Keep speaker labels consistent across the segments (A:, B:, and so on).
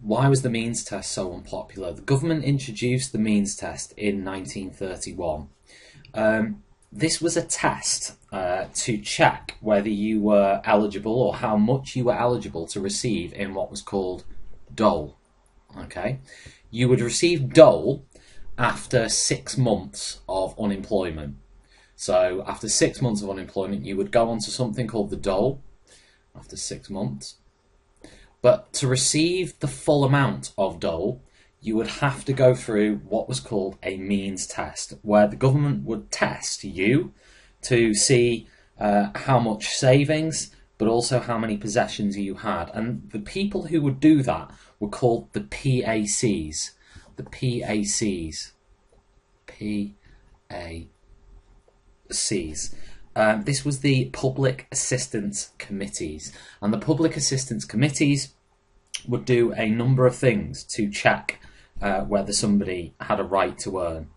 A: Why was the means test so unpopular? The government introduced the means test in 1931. This was a test to check whether you were eligible or how much you were eligible to receive in what was called dole. Okay, you would receive dole after 6 months of unemployment. So after 6 months of unemployment, you would go on to something called the dole after 6 months. But to receive the full amount of dole, you would have to go through what was called a means test, where the government would test you to see how much savings, but also how many possessions you had. And the people who would do that were called the PACs. The PACs. PACs. This was the Public Assistance Committees. And the Public Assistance Committees would do a number of things to check whether somebody had a right to earn.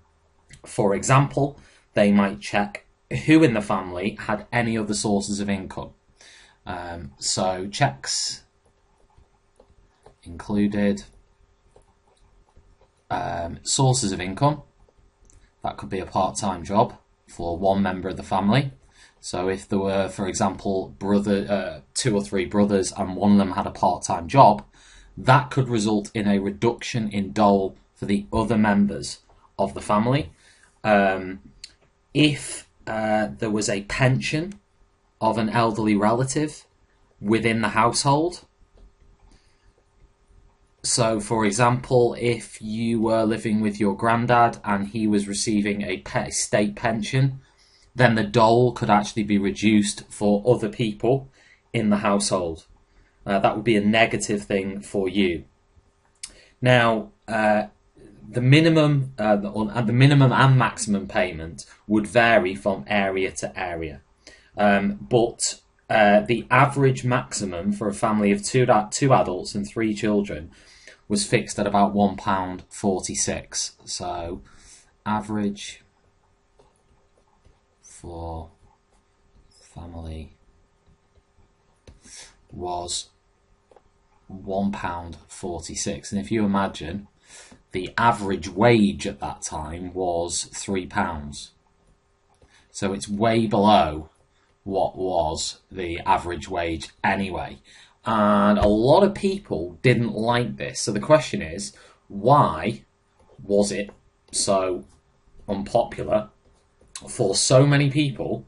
A: For example, they might check who in the family had any other sources of income. So checks included sources of income. That could be a part-time job for one member of the family. So if there were, for example, 2 or 3 brothers and one of them had a part-time job, that could result in a reduction in dole for the other members of the family. If there was a pension of an elderly relative within the household, so for example, if you were living with your granddad and he was receiving a state pension, then the dole could actually be reduced for other people in the household. That would be a negative thing for you. Now, the minimum and maximum payment would vary from area to area, but the average maximum for a family of two adults and 3 children was fixed at about £1.46. So, average for family was £1.46, and if you imagine, the average wage at that time was £3, so it's way below what was the average wage anyway. And a lot of people didn't like this. So the question is, why was it so unpopular for so many people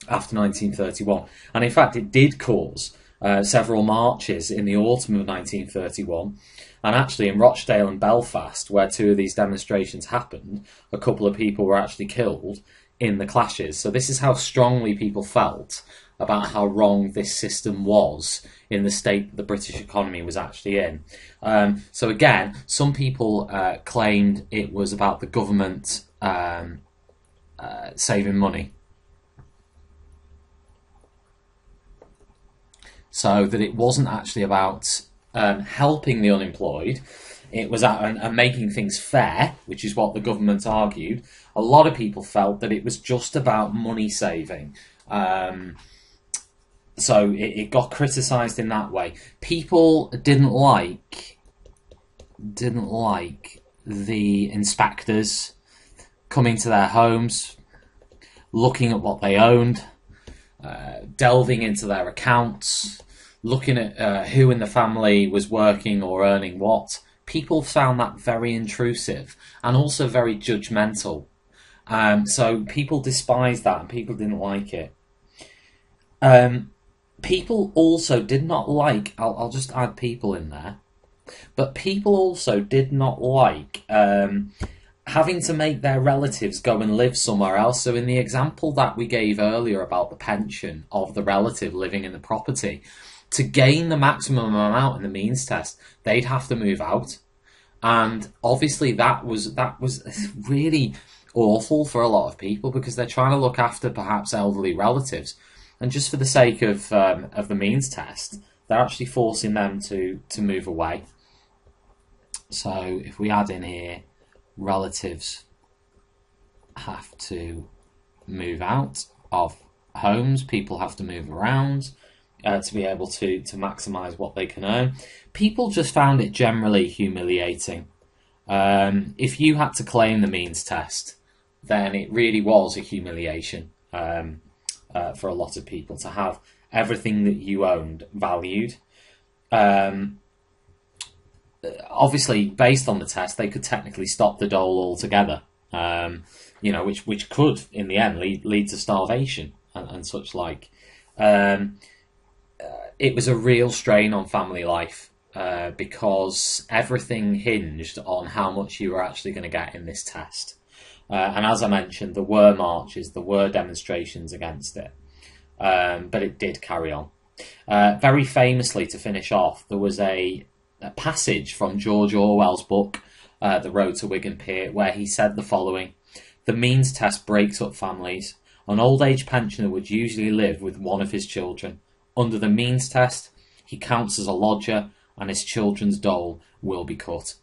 A: after 1931? And in fact, it did cause several marches in the autumn of 1931. And actually in Rochdale and Belfast, where 2 of these demonstrations happened, a couple of people were actually killed in the clashes. So this is how strongly people felt about how wrong this system was in the state that the British economy was actually in. So again, some people claimed it was about the government saving money. So that it wasn't actually about helping the unemployed. It was and making things fair, which is what the government argued. A lot of people felt that it was just about money saving. So it got criticised in that way. People didn't like the inspectors coming to their homes, looking at what they owned, delving into their accounts, looking at who in the family was working or earning what. People found that very intrusive and also very judgmental. So people despised that and people didn't like it. People also did not like, I'll just add people in there, but people also did not like having to make their relatives go and live somewhere else. So in the example that we gave earlier about the pension of the relative living in the property, to gain the maximum amount in the means test, they'd have to move out. And obviously that was really awful for a lot of people, because they're trying to look after perhaps elderly relatives. And just for the sake of the means test, they're actually forcing them to move away. So if we add in here, relatives have to move out of homes, people have to move around. to be able to maximise what they can earn. People just found it generally humiliating. If you had to claim the means test, then it really was a humiliation for a lot of people to have everything that you owned valued. Obviously, based on the test, they could technically stop the dole altogether, which could, in the end, lead to starvation and such like. It was a real strain on family life because everything hinged on how much you were actually going to get in this test. And as I mentioned, there were marches, there were demonstrations against it, but it did carry on. Very famously, to finish off, there was a passage from George Orwell's book, The Road to Wigan Pier, where he said the following: "The means test breaks up families. An old age pensioner would usually live with one of his children. Under the means test, he counts as a lodger and his children's dole will be cut."